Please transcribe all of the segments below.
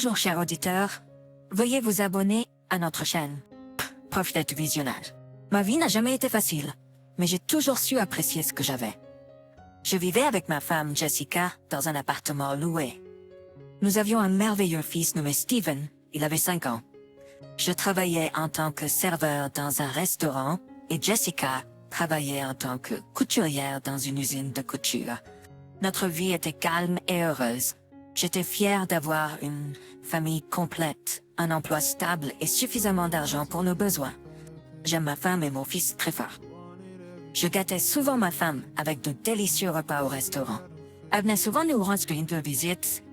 Bonjour chers auditeurs, veuillez vous abonner à notre chaîne. Profitez du visionnage. Ma vie n'a jamais été facile, mais j'ai toujours su apprécier ce que j'avais. Je vivais avec ma femme Jessica dans un appartement loué. Nous avions un merveilleux fils nommé Steven, il avait 5 ans. Je travaillais en tant que serveur dans un restaurant et Jessica travaillait en tant que couturière dans une usine de couture. Notre vie était calme et heureuse. J'étais fière d'avoir une famille complète, un emploi stable et suffisamment d'argent pour nos besoins. J'aime ma femme et mon fils très fort. Je gâtais souvent ma femme avec de délicieux repas au restaurant. Elle venait souvent nous rendre une visite.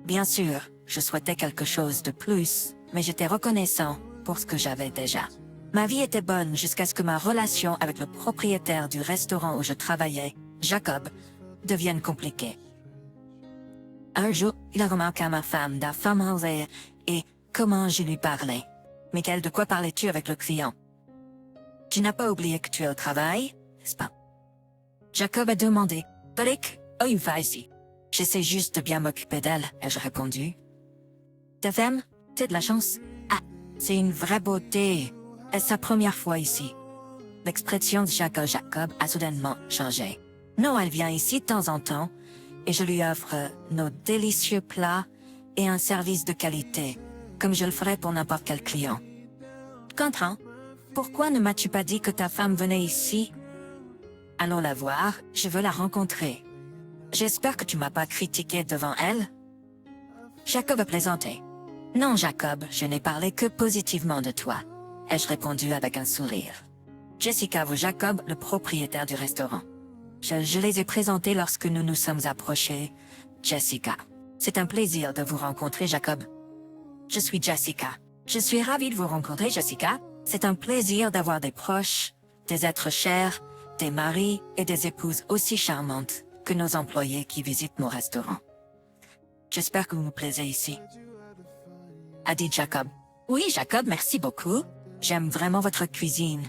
Bien sûr, je souhaitais quelque chose de plus, mais j'étais reconnaissant pour ce que j'avais déjà. Ma vie était bonne jusqu'à ce que ma relation avec le propriétaire du restaurant où je travaillais, Jacob, devienne compliquée. Un jour, il a remarqué à ma femme d'affamer et comment je lui parlais. Michael, de quoi parlais-tu avec le client? Tu n'as pas oublié que tu es au travail, n'est-ce pas? Jacob a demandé, Blake, tu fais ici? J'essaie juste de bien m'occuper d'elle, ai-je répondu. Ta femme, t'as de la chance? Ah, c'est une vraie beauté. Est-ce sa première fois ici? L'expression de Jacob a soudainement changé. Non, elle vient ici de temps en temps, et je lui offre nos délicieux plats et un service de qualité, comme je le ferais pour n'importe quel client. Comprends? Pourquoi ne m'as-tu pas dit que ta femme venait ici? Allons la voir, je veux la rencontrer. J'espère que tu m'as pas critiqué devant elle. Jacob a plaisanté. Non, Jacob, je n'ai parlé que positivement de toi, ai-je répondu avec un sourire. Jessica voit Jacob, le propriétaire du restaurant. Je les ai présentés lorsque nous nous sommes approchés. Jessica. C'est un plaisir de vous rencontrer, Jacob. Je suis Jessica. Je suis ravie de vous rencontrer, Jessica. C'est un plaisir d'avoir des proches, des êtres chers, des maris et des épouses aussi charmantes que nos employés qui visitent mon restaurant. J'espère que vous vous plaisez ici. A dit Jacob. Oui, Jacob, merci beaucoup. J'aime vraiment votre cuisine.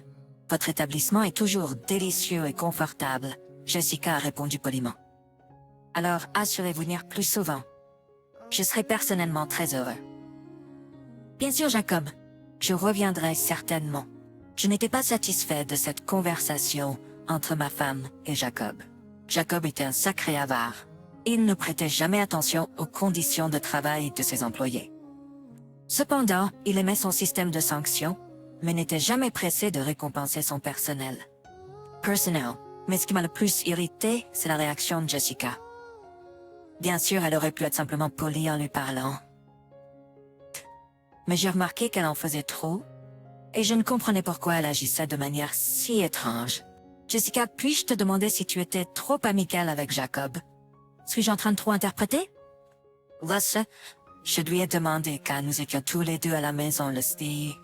Votre établissement est toujours délicieux et confortable. Jessica a répondu poliment. Alors, assurez-vous venir plus souvent. Je serai personnellement très heureux. Bien sûr, Jacob. Je reviendrai certainement. Je n'étais pas satisfait de cette conversation entre ma femme et Jacob. Jacob était un sacré avare. Il ne prêtait jamais attention aux conditions de travail de ses employés. Cependant, il aimait son système de sanctions, mais n'était jamais pressé de récompenser son personnel. Mais ce qui m'a le plus irrité, c'est la réaction de Jessica. Bien sûr, elle aurait pu être simplement polie en lui parlant. Mais j'ai remarqué qu'elle en faisait trop, et je ne comprenais pourquoi elle agissait de manière si étrange. Jessica, puis-je te demander si tu étais trop amicale avec Jacob? Suis-je en train de trop interpréter? Je lui ai demandé quand nous étions tous les deux à la maison le sti.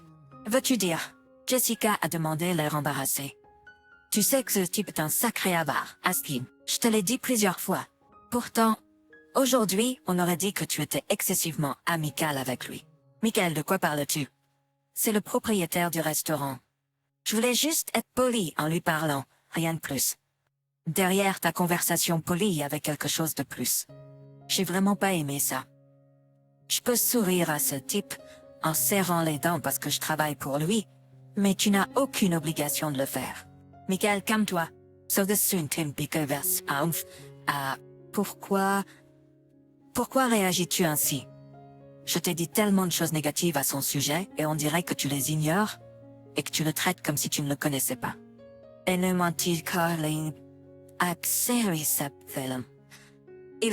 Veux-tu dire? Jessica a demandé l'air embarrassé. Tu sais que ce type est un sacré avare, Askin. Je te l'ai dit plusieurs fois. Pourtant, aujourd'hui, on aurait dit que tu étais excessivement amical avec lui. Michael, de quoi parles-tu? C'est le propriétaire du restaurant. Je voulais juste être poli en lui parlant, rien de plus. Derrière ta conversation polie, il y avait quelque chose de plus. J'ai vraiment pas aimé ça. Je peux sourire à ce type en serrant les dents parce que je travaille pour lui, mais tu n'as aucune obligation de le faire. Michael, calme-toi. Pourquoi réagis-tu ainsi? Je t'ai dit tellement de choses négatives à son sujet et on dirait que tu les ignores et que tu le traites comme si tu ne le connaissais pas. Il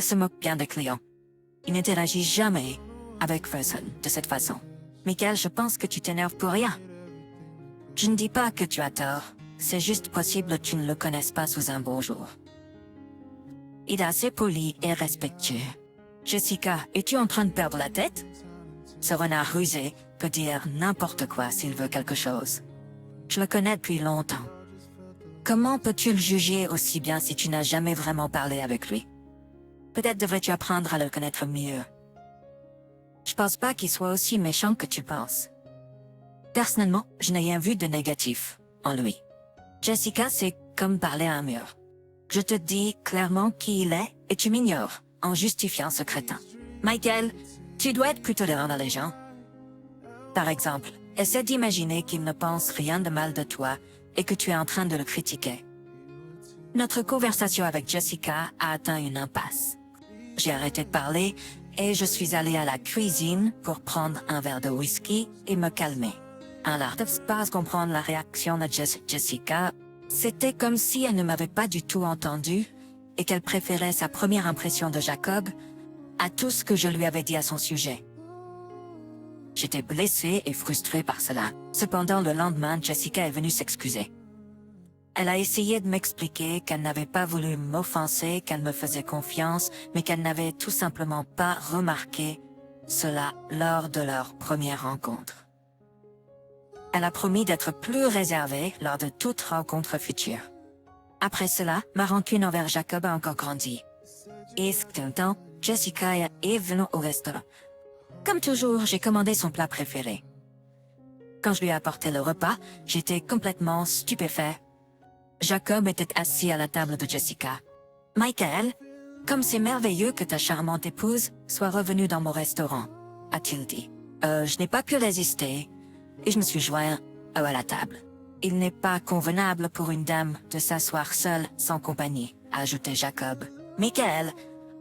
se moque bien des clients. Il n'interagit jamais avec personne de cette façon. Michael, je pense que tu t'énerves pour rien. Je ne dis pas que tu as tort. C'est juste possible que tu ne le connaisses pas sous un bon jour. Il est assez poli et respectueux. Jessica, es-tu en train de perdre la tête? Ce renard rusé peut dire n'importe quoi s'il veut quelque chose. Je le connais depuis longtemps. Comment peux-tu le juger aussi bien si tu n'as jamais vraiment parlé avec lui? Peut-être devrais-tu apprendre à le connaître mieux. Je pense pas qu'il soit aussi méchant que tu penses. Personnellement, je n'ai rien vu de négatif en lui. Jessica, c'est comme parler à un mur. Je te dis clairement qui il est et tu m'ignores en justifiant ce crétin. Michael, Tu dois être plus tolérant dans les gens. Par exemple, essaie d'imaginer qu'il ne pense rien de mal de toi et que tu es en train de le critiquer. Notre conversation avec Jessica a atteint une impasse. J'ai arrêté de parler et je suis allée à la cuisine pour prendre un verre de whisky et me calmer. Alors, de pas comprendre la réaction de Jessica, c'était comme si elle ne m'avait pas du tout entendu et qu'elle préférait sa première impression de Jacob à tout ce que je lui avais dit à son sujet. J'étais blessée et frustrée par cela. Cependant, le lendemain, Jessica est venue s'excuser. Elle a essayé de m'expliquer qu'elle n'avait pas voulu m'offenser, qu'elle me faisait confiance, mais qu'elle n'avait tout simplement pas remarqué cela lors de leur première rencontre. Elle a promis d'être plus réservée lors de toute rencontre future. Après cela, ma rancune envers Jacob a encore grandi. Et ce temps, Jessica est venue au restaurant. Comme toujours, j'ai commandé son plat préféré. Quand je lui ai apporté le repas, j'étais complètement stupéfait. Jacob était assis à la table de Jessica. « Michael, comme c'est merveilleux que ta charmante épouse soit revenue dans mon restaurant, » a-t-il dit. Je n'ai pas pu résister et je me suis joint à la table. « Il n'est pas convenable pour une dame de s'asseoir seule sans compagnie, » a ajouté Jacob. « Michael,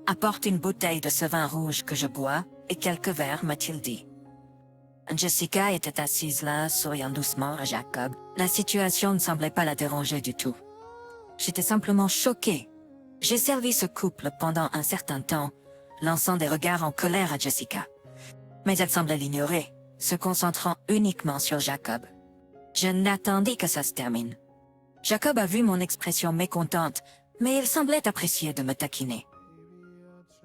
apporte une bouteille de ce vin rouge que je bois et quelques verres, m'a-t-il dit. » Jessica était assise là, souriant doucement à Jacob. La situation ne semblait pas la déranger du tout. J'étais simplement choquée. J'ai servi ce couple pendant un certain temps, lançant des regards en colère à Jessica. Mais elle semblait l'ignorer, se concentrant uniquement sur Jacob. Je n'attendais que ça se termine. Jacob a vu mon expression mécontente, mais il semblait apprécier de me taquiner.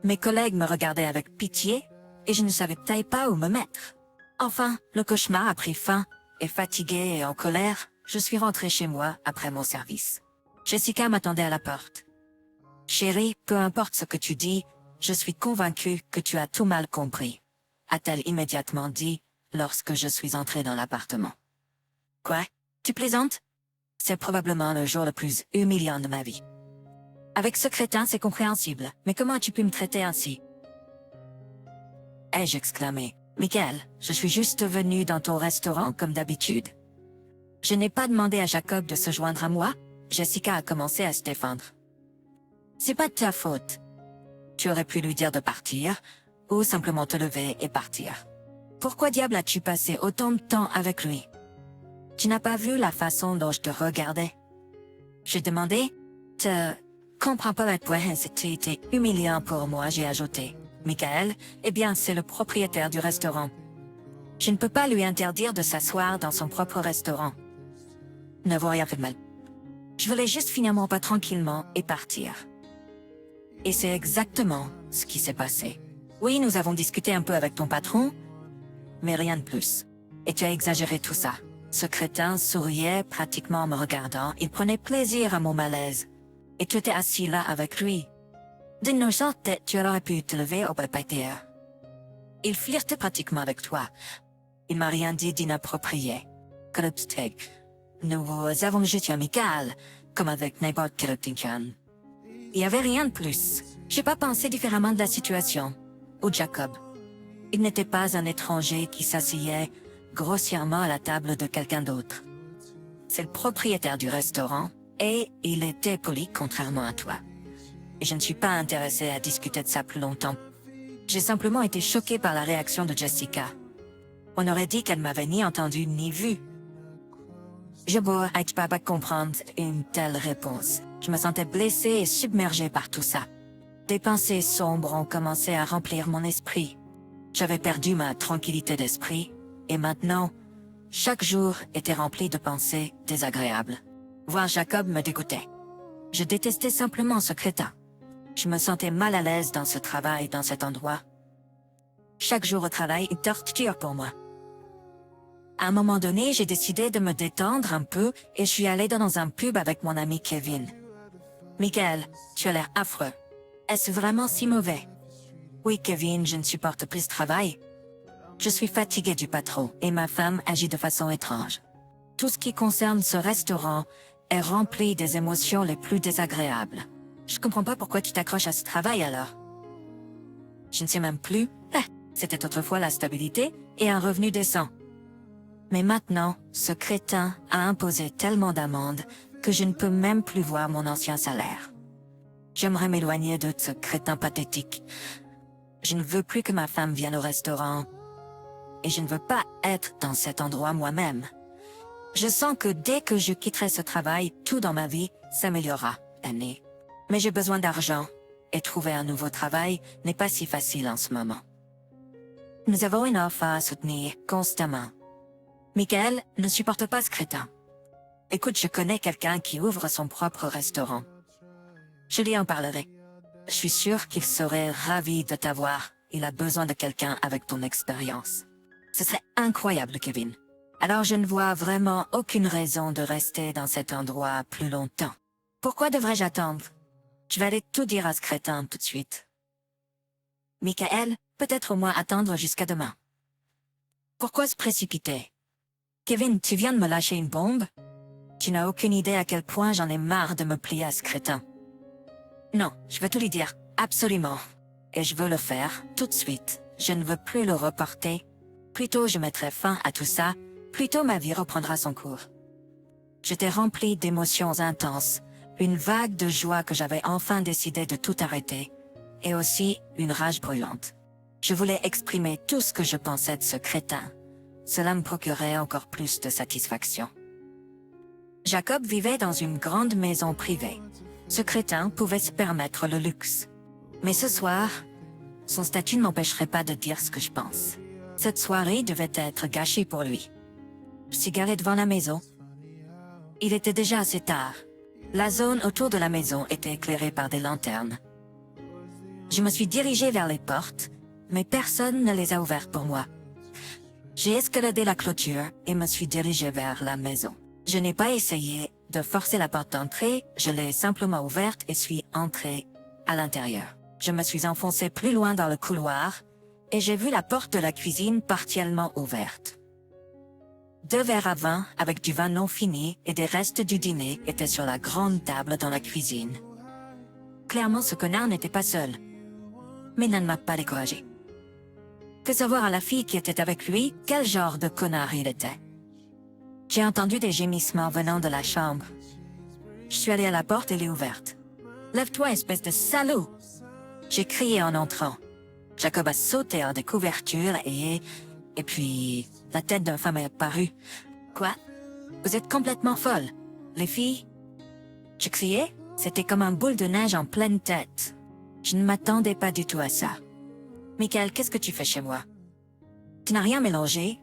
Mes collègues me regardaient avec pitié, et je ne savais peut-être pas où me mettre. Enfin, le cauchemar a pris fin, et fatiguée et en colère, je suis rentrée chez moi après mon service. Jessica m'attendait à la porte. « Chérie, peu importe ce que tu dis, je suis convaincue que tu as tout mal compris, » a-t-elle immédiatement dit lorsque je suis entrée dans l'appartement. « Quoi? Tu plaisantes? C'est probablement le jour le plus humiliant de ma vie. Avec ce crétin, c'est compréhensible, mais comment as-tu pu me traiter ainsi? » ai-je exclamé. « Michael, je suis juste venue dans ton restaurant comme d'habitude. » Je n'ai pas demandé à Jacob de se joindre à moi. Jessica a commencé à se défendre. « C'est pas de ta faute. Tu aurais pu lui dire de partir, ou simplement te lever et partir. Pourquoi diable as-tu passé autant de temps avec lui? Tu n'as pas vu la façon dont je te regardais? » J'ai demandé. « Te comprends pas pourquoi c'était été humiliant pour moi, j'ai ajouté. Michael, eh bien c'est le propriétaire du restaurant. Je ne peux pas lui interdire de s'asseoir dans son propre restaurant. Ne vois rien fait de mal. Je voulais juste finir mon repas tranquillement et partir. » Et c'est exactement ce qui s'est passé. Oui, nous avons discuté un peu avec ton patron, mais rien de plus. Et tu as exagéré tout ça. Ce crétin souriait pratiquement en me regardant, il prenait plaisir à mon malaise. Et tu étais assis là avec lui. D'innocente tête, tu aurais pu te lever au pépère. Il flirtait pratiquement avec toi. Il m'a rien dit d'inapproprié. Nous avons juste amical, comme avec n'importe quel quelqu'un. Il n'y avait rien de plus. J'ai pas pensé différemment de la situation. Ou Jacob. Il n'était pas un étranger qui s'asseyait grossièrement à la table de quelqu'un d'autre. C'est le propriétaire du restaurant, et il était poli contrairement à toi. Et je ne suis pas intéressée à discuter de ça plus longtemps. J'ai simplement été choquée par la réaction de Jessica. On aurait dit qu'elle m'avait ni entendu ni vu. Je ne peux pas comprendre une telle réponse. Je me sentais blessée et submergée par tout ça. Des pensées sombres ont commencé à remplir mon esprit. J'avais perdu ma tranquillité d'esprit, et maintenant, chaque jour était rempli de pensées désagréables. Voir Jacob me dégoûtait. Je détestais simplement ce crétin. Je me sentais mal à l'aise dans ce travail, dans cet endroit. Chaque jour au travail, une torture pour moi. À un moment donné, j'ai décidé de me détendre un peu et je suis allée dans un pub avec mon ami Kevin. « Michael, tu as l'air affreux. Est-ce vraiment si mauvais? » « Oui, Kevin, je ne supporte plus ce travail. Je suis fatiguée du patron et ma femme agit de façon étrange. Tout ce qui concerne ce restaurant est rempli des émotions les plus désagréables. Je comprends pas pourquoi tu t'accroches à ce travail alors. Je ne sais même plus. C'était autrefois la stabilité et un revenu décent. Mais maintenant, ce crétin a imposé tellement d'amendes que je ne peux même plus voir mon ancien salaire. J'aimerais m'éloigner de ce crétin pathétique. Je ne veux plus que ma femme vienne au restaurant. Et je ne veux pas être dans cet endroit moi-même. Je sens que dès que je quitterai ce travail, tout dans ma vie s'améliorera, Annie. Mais j'ai besoin d'argent, et trouver un nouveau travail n'est pas si facile en ce moment. Nous avons une offre à soutenir constamment. Michael ne supporte pas ce crétin. Écoute, je connais quelqu'un qui ouvre son propre restaurant. Je lui en parlerai. Je suis sûre qu'il serait ravi de t'avoir. Il a besoin de quelqu'un avec ton expérience. Ce serait incroyable, Kevin. Alors je ne vois vraiment aucune raison de rester dans cet endroit plus longtemps. Pourquoi devrais-je attendre? Je vais aller tout dire à ce crétin tout de suite. Michael, peut-être au moins attendre jusqu'à demain. Pourquoi se précipiter? Kevin, tu viens de me lâcher une bombe? Tu n'as aucune idée à quel point j'en ai marre de me plier à ce crétin. Non, je veux tout lui dire, absolument. Et je veux le faire, tout de suite. Je ne veux plus le reporter. Plus tôt je mettrai fin à tout ça, plus tôt ma vie reprendra son cours. J'étais remplie d'émotions intenses, une vague de joie que j'avais enfin décidé de tout arrêter, et aussi une rage brûlante. Je voulais exprimer tout ce que je pensais de ce crétin. Cela me procurait encore plus de satisfaction. Jacob vivait dans une grande maison privée. Ce crétin pouvait se permettre le luxe. Mais ce soir, son statut ne m'empêcherait pas de dire ce que je pense. Cette soirée devait être gâchée pour lui. Je suis garée devant la maison. Il était déjà assez tard. La zone autour de la maison était éclairée par des lanternes. Je me suis dirigée vers les portes, mais personne ne les a ouvertes pour moi. J'ai escaladé la clôture et me suis dirigée vers la maison. Je n'ai pas essayé de forcer la porte d'entrée, je l'ai simplement ouverte et suis entrée à l'intérieur. Je me suis enfoncée plus loin dans le couloir et j'ai vu la porte de la cuisine partiellement ouverte. 2 verres à vin avec du vin non fini et des restes du dîner étaient sur la grande table dans la cuisine. Clairement, ce connard n'était pas seul. Mais ça ne m'a pas découragé. Que savoir à la fille qui était avec lui quel genre de connard il était. J'ai entendu des gémissements venant de la chambre. Je suis allée à la porte et l'ai ouverte. « Lève-toi, espèce de salaud !» J'ai crié en entrant. Jacob a sauté hors des couvertures et puis, la tête d'une femme est apparue. « Quoi? Vous êtes complètement folle. Les filles? » Je criais, c'était comme un boule de neige en pleine tête. Je ne m'attendais pas du tout à ça. « Michael, qu'est-ce que tu fais chez moi? »« Tu n'as rien mélangé? »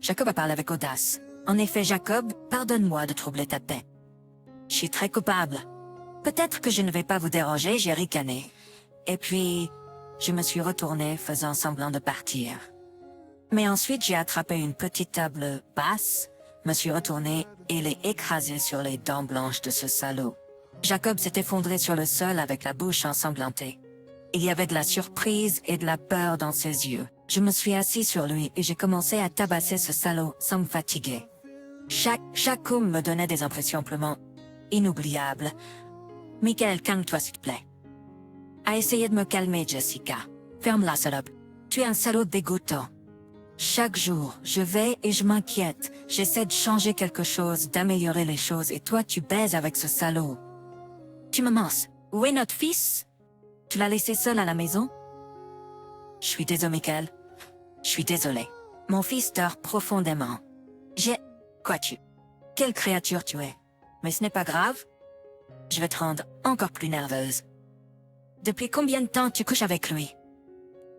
Jacob a parlé avec audace. « En effet, Jacob, pardonne-moi de troubler ta paix. Je suis très coupable. Peut-être que je ne vais pas vous déranger, j'ai ricané. Et puis, je me suis retournée faisant semblant de partir. Mais ensuite, j'ai attrapé une petite table basse, me suis retournée et l'ai écrasée sur les dents blanches de ce salaud. Jacob s'est effondré sur le sol avec la bouche ensanglantée. Il y avait de la surprise et de la peur dans ses yeux. Je me suis assis sur lui et j'ai commencé à tabasser ce salaud sans me fatiguer. Chaque coup me donnait des impressions simplement inoubliables. « Michael, calme-toi s'il te plaît. » A essayé de me calmer, Jessica. « Ferme la salope. Tu es un salaud dégoûtant. » Chaque jour, je vais et je m'inquiète. J'essaie de changer quelque chose, d'améliorer les choses et toi tu baises avec ce salaud. Tu me minces. Où est notre fils? Tu l'as laissé seul à la maison? Je suis désolé, Michael. Je suis désolé. Mon fils dort profondément. Quoi tu? Quelle créature tu es? Mais ce n'est pas grave. Je vais te rendre encore plus nerveuse. Depuis combien de temps tu couches avec lui?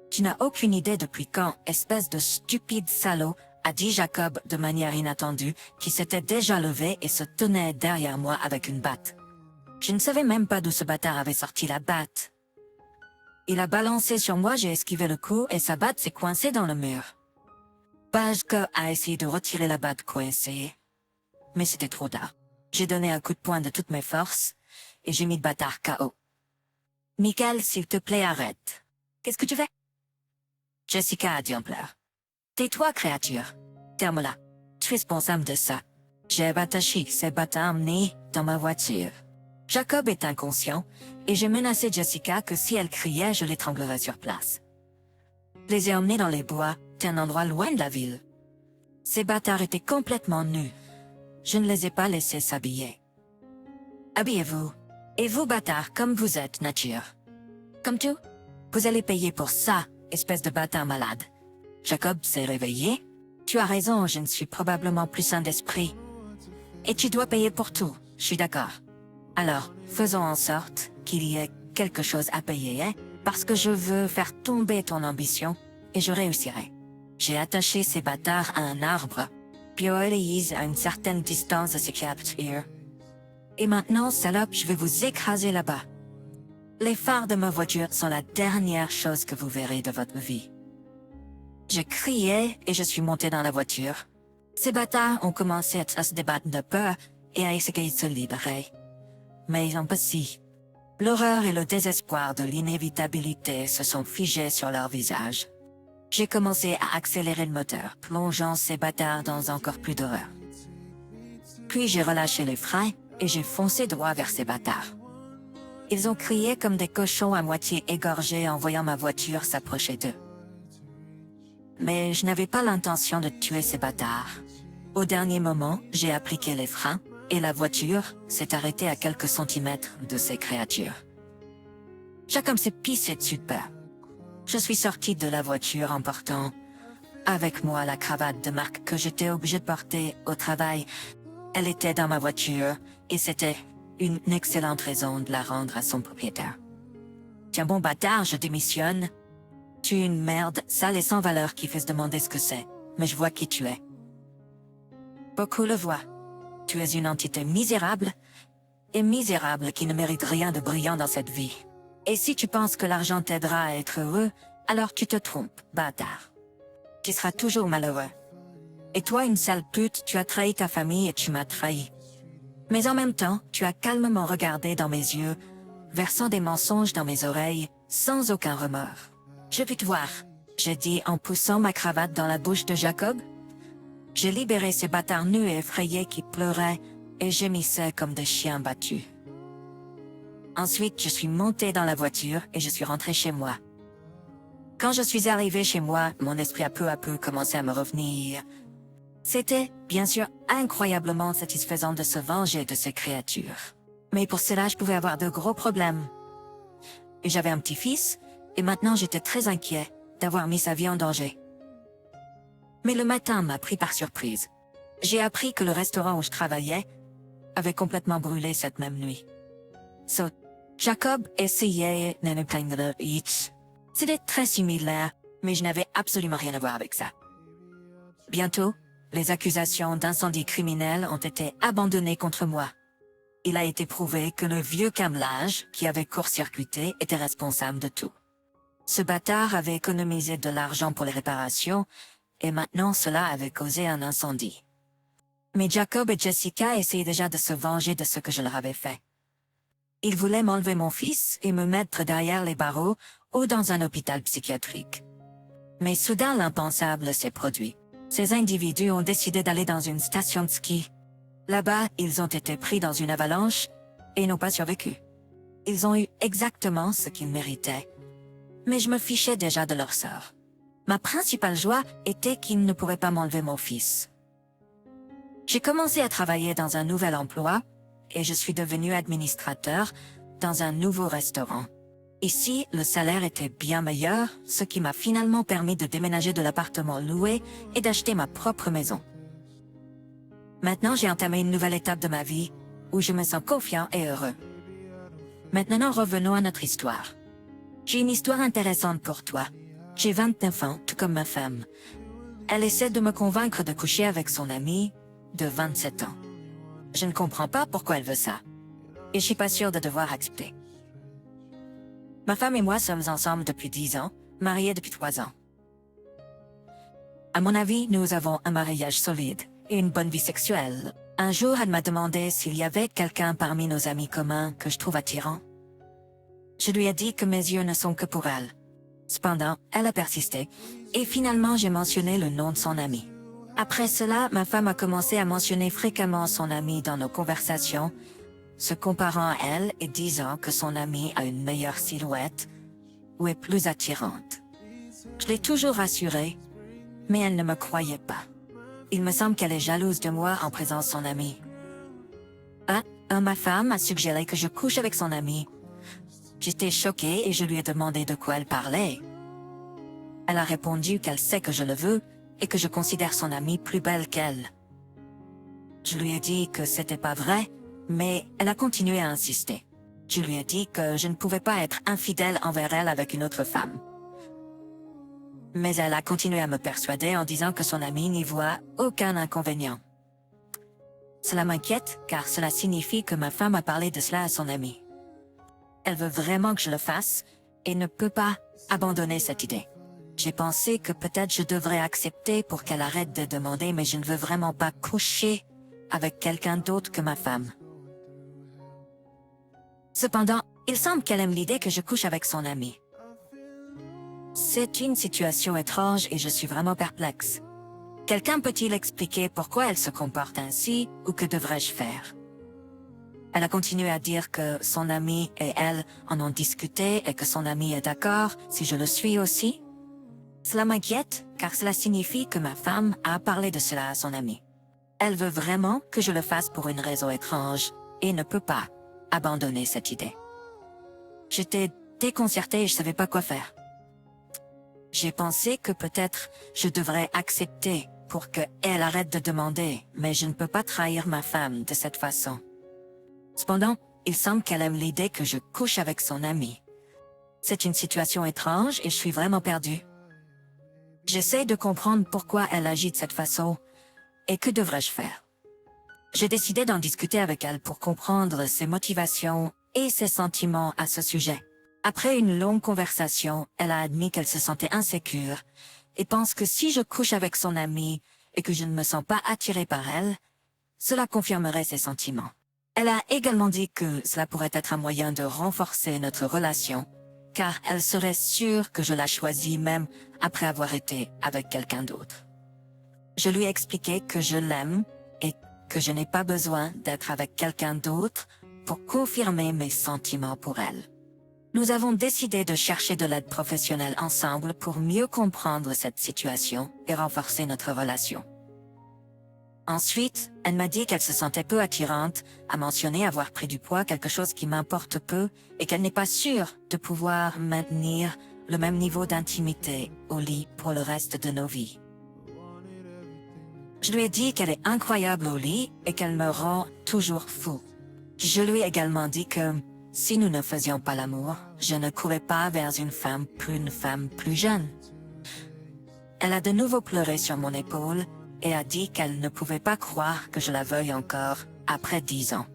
Tu n'as aucune idée depuis quand, espèce de stupide salaud, a dit Jacob de manière inattendue, qui s'était déjà levé et se tenait derrière moi avec une batte. Je ne savais même pas d'où ce bâtard avait sorti la batte. Il a balancé sur moi, j'ai esquivé le coup et sa batte s'est coincée dans le mur. Jacob a essayé de retirer la batte coincée, mais c'était trop tard. J'ai donné un coup de poing de toutes mes forces et j'ai mis le bâtard KO. Michael, s'il te plaît, arrête. Qu'est-ce que tu fais? Jessica a dit en pleurs. Tais-toi, créature. Terme-la. Tu es responsable de ça. J'ai attaché ces bâtards emmenés dans ma voiture. Jacob est inconscient et j'ai menacé Jessica que si elle criait, je l'étranglerais sur place. Les ai emmenés dans les bois, un endroit loin de la ville. Ces bâtards étaient complètement nus. Je ne les ai pas laissés s'habiller. Habillez-vous. Et vous, bâtards, comme vous êtes, nature. Comme tout. Vous allez payer pour ça, espèce de bâtard malade. Jacob s'est réveillé. Tu as raison, je ne suis probablement plus sain d'esprit. Et tu dois payer pour tout, je suis d'accord. Alors, faisons en sorte qu'il y ait quelque chose à payer, hein, parce que je veux faire tomber ton ambition, et je réussirai. J'ai attaché ces bâtards à un arbre, puis Elise à une certaine distance de ces captures. Et maintenant, salope, je vais vous écraser là-bas. Les phares de ma voiture sont la dernière chose que vous verrez de votre vie. Je criais et je suis monté dans la voiture. Ces bâtards ont commencé à se débattre de peur et à essayer de se libérer. Mais ils ont pas si. L'horreur et le désespoir de l'inévitabilité se sont figés sur leur visage. J'ai commencé à accélérer le moteur, plongeant ces bâtards dans encore plus d'horreur. Puis j'ai relâché les freins et j'ai foncé droit vers ces bâtards. Ils ont crié comme des cochons à moitié égorgés en voyant ma voiture s'approcher d'eux. Mais je n'avais pas l'intention de tuer ces bâtards. Au dernier moment, j'ai appliqué les freins, et la voiture s'est arrêtée à quelques centimètres de ces créatures. Jacob s'est pissé dessus de peur. Je suis sorti de la voiture en portant avec moi la cravate de marque que j'étais obligé de porter au travail. Elle était dans ma voiture, et c'était une excellente raison de la rendre à son propriétaire. Tiens bon bâtard, je démissionne. Tu es une merde, sale et sans valeur qui fait se demander ce que c'est, mais je vois qui tu es. Beaucoup le voient. Tu es une entité misérable, et misérable qui ne mérite rien de brillant dans cette vie. Et si tu penses que l'argent t'aidera à être heureux, alors tu te trompes, bâtard. Tu seras toujours malheureux. Et toi, une sale pute, tu as trahi ta famille et tu m'as trahi. Mais en même temps, tu as calmement regardé dans mes yeux, versant des mensonges dans mes oreilles, sans aucun remords. Je puis te voir, j'ai dit en poussant ma cravate dans la bouche de Jacob. J'ai libéré ces bâtards nus et effrayés qui pleuraient et gémissaient comme des chiens battus. Ensuite, je suis monté dans la voiture et je suis rentré chez moi. Quand je suis arrivé chez moi, mon esprit a peu à peu commencé à me revenir. C'était, bien sûr, incroyablement satisfaisant de se venger de ces créatures. Mais pour cela, je pouvais avoir de gros problèmes. Et j'avais un petit-fils, et maintenant j'étais très inquiet d'avoir mis sa vie en danger. Mais le matin m'a pris par surprise. J'ai appris que le restaurant où je travaillais avait complètement brûlé cette même nuit. Jacob essayait de ne pas Eats. C'était très similaire, mais je n'avais absolument rien à voir avec ça. Bientôt, les accusations d'incendie criminel ont été abandonnées contre moi. Il a été prouvé que le vieux camelage qui avait court-circuité était responsable de tout. Ce bâtard avait économisé de l'argent pour les réparations, et maintenant cela avait causé un incendie. Mais Jacob et Jessica essayaient déjà de se venger de ce que je leur avais fait. Ils voulaient m'enlever mon fils et me mettre derrière les barreaux ou dans un hôpital psychiatrique. Mais soudain l'impensable s'est produit. Ces individus ont décidé d'aller dans une station de ski. Là-bas, ils ont été pris dans une avalanche et n'ont pas survécu. Ils ont eu exactement ce qu'ils méritaient. Mais je me fichais déjà de leur sort. Ma principale joie était qu'ils ne pourraient pas m'enlever mon fils. J'ai commencé à travailler dans un nouvel emploi et je suis devenu administrateur dans un nouveau restaurant. Ici, le salaire était bien meilleur, ce qui m'a finalement permis de déménager de l'appartement loué et d'acheter ma propre maison. Maintenant, j'ai entamé une nouvelle étape de ma vie où je me sens confiant et heureux. Maintenant, revenons à notre histoire. J'ai une histoire intéressante pour toi. J'ai 29 ans, tout comme ma femme. Elle essaie de me convaincre de coucher avec son ami de 27 ans. Je ne comprends pas pourquoi elle veut ça. Et je suis pas sûre de devoir accepter. Ma femme et moi sommes ensemble depuis 10 ans, mariés depuis 3 ans. À mon avis, nous avons un mariage solide et une bonne vie sexuelle. Un jour, elle m'a demandé s'il y avait quelqu'un parmi nos amis communs que je trouve attirant. Je lui ai dit que mes yeux ne sont que pour elle. Cependant, elle a persisté, et finalement j'ai mentionné le nom de son ami. Après cela, ma femme a commencé à mentionner fréquemment son ami dans nos conversations, se comparant à elle et disant que son ami a une meilleure silhouette ou est plus attirante. Je l'ai toujours rassurée, mais elle ne me croyait pas. Il me semble qu'elle est jalouse de moi en présence de son ami. Ma femme a suggéré que je couche avec son ami. J'étais choquée et je lui ai demandé de quoi elle parlait. Elle a répondu qu'elle sait que je le veux et que je considère son amie plus belle qu'elle. Je lui ai dit que c'était pas vrai, mais elle a continué à insister. Je lui ai dit que je ne pouvais pas être infidèle envers elle avec une autre femme. Mais elle a continué à me persuader en disant que son amie n'y voit aucun inconvénient. Cela m'inquiète car cela signifie que ma femme a parlé de cela à son amie. Elle veut vraiment que je le fasse et ne peut pas abandonner cette idée. J'ai pensé que peut-être je devrais accepter pour qu'elle arrête de demander, mais je ne veux vraiment pas coucher avec quelqu'un d'autre que ma femme. Cependant, il semble qu'elle aime l'idée que je couche avec son ami. C'est une situation étrange et je suis vraiment perplexe. Quelqu'un peut-il expliquer pourquoi elle se comporte ainsi ou que devrais-je faire? Elle a continué à dire que son ami et elle en ont discuté et que son ami est d'accord si je le suis aussi. Cela m'inquiète car cela signifie que ma femme a parlé de cela à son ami. Elle veut vraiment que je le fasse pour une raison étrange et ne peut pas abandonner cette idée. J'étais déconcertée et je savais pas quoi faire. J'ai pensé que peut-être je devrais accepter pour qu'elle arrête de demander, mais je ne peux pas trahir ma femme de cette façon. Cependant, il semble qu'elle aime l'idée que je couche avec son ami. C'est une situation étrange et je suis vraiment perdue. J'essaie de comprendre pourquoi elle agit de cette façon et que devrais-je faire. J'ai décidé d'en discuter avec elle pour comprendre ses motivations et ses sentiments à ce sujet. Après une longue conversation, elle a admis qu'elle se sentait insécure et pense que si je couche avec son ami et que je ne me sens pas attirée par elle, cela confirmerait ses sentiments. Elle a également dit que cela pourrait être un moyen de renforcer notre relation, car elle serait sûre que je la choisis même après avoir été avec quelqu'un d'autre. Je lui ai expliqué que je l'aime et que je n'ai pas besoin d'être avec quelqu'un d'autre pour confirmer mes sentiments pour elle. Nous avons décidé de chercher de l'aide professionnelle ensemble pour mieux comprendre cette situation et renforcer notre relation. Ensuite, elle m'a dit qu'elle se sentait peu attirante, a mentionné avoir pris du poids, quelque chose qui m'importe peu, et qu'elle n'est pas sûre de pouvoir maintenir le même niveau d'intimité au lit pour le reste de nos vies. Je lui ai dit qu'elle est incroyable au lit et qu'elle me rend toujours fou. Je lui ai également dit que si nous ne faisions pas l'amour, je ne courais pas vers une femme plus jeune. Elle a de nouveau pleuré sur mon épaule et a dit qu'elle ne pouvait pas croire que je la veuille encore après 10 ans.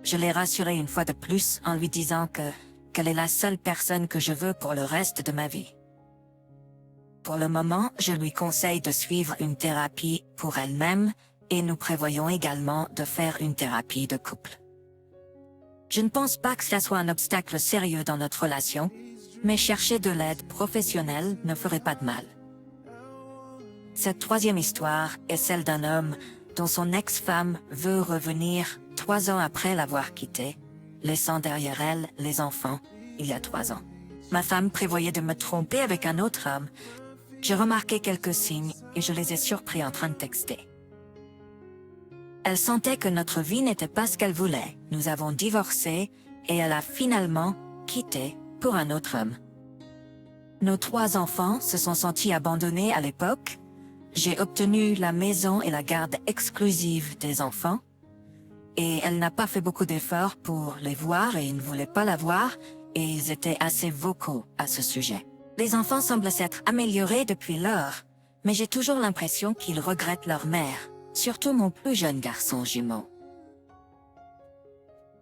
Je l'ai rassurée une fois de plus en lui disant qu'elle est la seule personne que je veux pour le reste de ma vie. Pour le moment, je lui conseille de suivre une thérapie pour elle-même et nous prévoyons également de faire une thérapie de couple. Je ne pense pas que cela soit un obstacle sérieux dans notre relation, mais chercher de l'aide professionnelle ne ferait pas de mal. Cette troisième histoire est celle d'un homme dont son ex-femme veut revenir 3 ans après l'avoir quitté, laissant derrière elle les enfants il y a 3 ans. Ma femme prévoyait de me tromper avec un autre homme. J'ai remarqué quelques signes et je les ai surpris en train de texter. Elle sentait que notre vie n'était pas ce qu'elle voulait. Nous avons divorcé et elle a finalement quitté pour un autre homme. Nos 3 enfants se sont sentis abandonnés à l'époque. J'ai obtenu la maison et la garde exclusive des enfants. Et elle n'a pas fait beaucoup d'efforts pour les voir et ils ne voulaient pas la voir et ils étaient assez vocaux à ce sujet. Les enfants semblent s'être améliorés depuis lors, mais j'ai toujours l'impression qu'ils regrettent leur mère, surtout mon plus jeune garçon jumeau.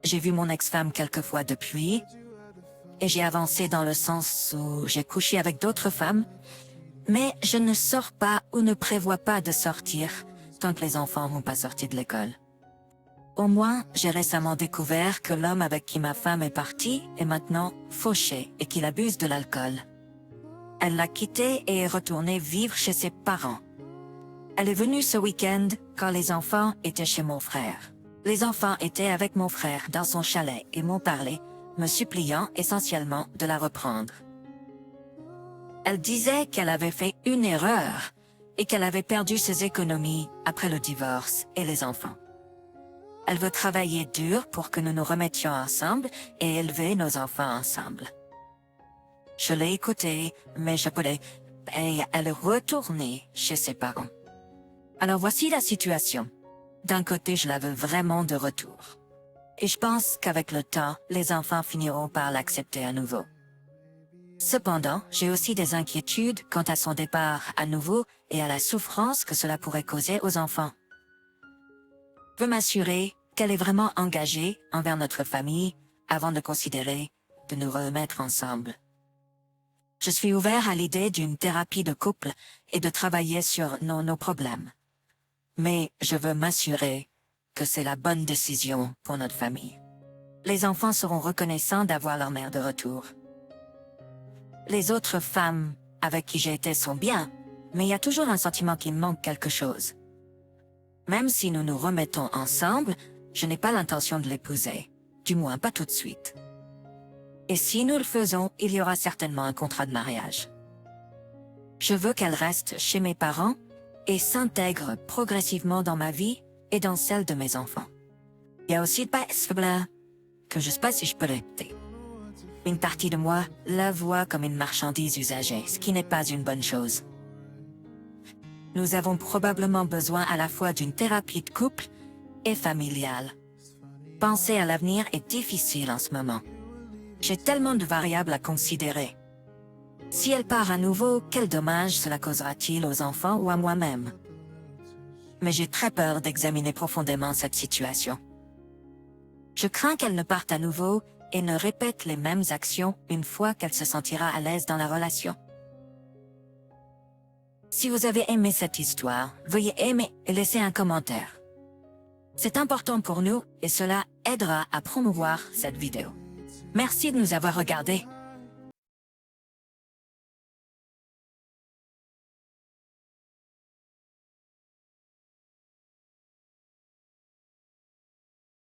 J'ai vu mon ex-femme quelques fois depuis, et j'ai avancé dans le sens où j'ai couché avec d'autres femmes, mais je ne sors pas ou ne prévois pas de sortir tant que les enfants n'ont pas sorti de l'école. Au moins, j'ai récemment découvert que l'homme avec qui ma femme est partie est maintenant fauché et qu'il abuse de l'alcool. Elle l'a quitté et est retournée vivre chez ses parents. Elle est venue ce week-end quand les enfants étaient chez mon frère. Les enfants étaient avec mon frère dans son chalet et m'ont parlé, me suppliant essentiellement de la reprendre. Elle disait qu'elle avait fait une erreur et qu'elle avait perdu ses économies après le divorce et les enfants. Elle veut travailler dur pour que nous nous remettions ensemble et élever nos enfants ensemble. Je l'ai écoutée, mais je voulais, et elle est retournée chez ses parents. Alors voici la situation. D'un côté, je la veux vraiment de retour. Et je pense qu'avec le temps, les enfants finiront par l'accepter à nouveau. Cependant, j'ai aussi des inquiétudes quant à son départ à nouveau et à la souffrance que cela pourrait causer aux enfants. Je veux m'assurer qu'elle est vraiment engagée envers notre famille avant de considérer de nous remettre ensemble. Je suis ouvert à l'idée d'une thérapie de couple et de travailler sur nos problèmes. Mais je veux m'assurer que c'est la bonne décision pour notre famille. Les enfants seront reconnaissants d'avoir leur mère de retour. Les autres femmes avec qui j'ai été sont bien, mais il y a toujours un sentiment qu'il manque quelque chose. Même si nous nous remettons ensemble, je n'ai pas l'intention de l'épouser, du moins pas tout de suite. Et si nous le faisons, il y aura certainement un contrat de mariage. Je veux qu'elle reste chez mes parents et s'intègre progressivement dans ma vie et dans celle de mes enfants. Il y a aussi pas que je sais pas si je peux répéter. Une partie de moi la voit comme une marchandise usagée, ce qui n'est pas une bonne chose. Nous avons probablement besoin à la fois d'une thérapie de couple et familiale. Penser à l'avenir est difficile en ce moment. J'ai tellement de variables à considérer. Si elle part à nouveau, quel dommage cela causera-t-il aux enfants ou à moi-même? Mais j'ai très peur d'examiner profondément cette situation. Je crains qu'elle ne parte à nouveau et ne répète les mêmes actions une fois qu'elle se sentira à l'aise dans la relation. Si vous avez aimé cette histoire, veuillez aimer et laisser un commentaire. C'est important pour nous et cela aidera à promouvoir cette vidéo. Merci de nous avoir regardés.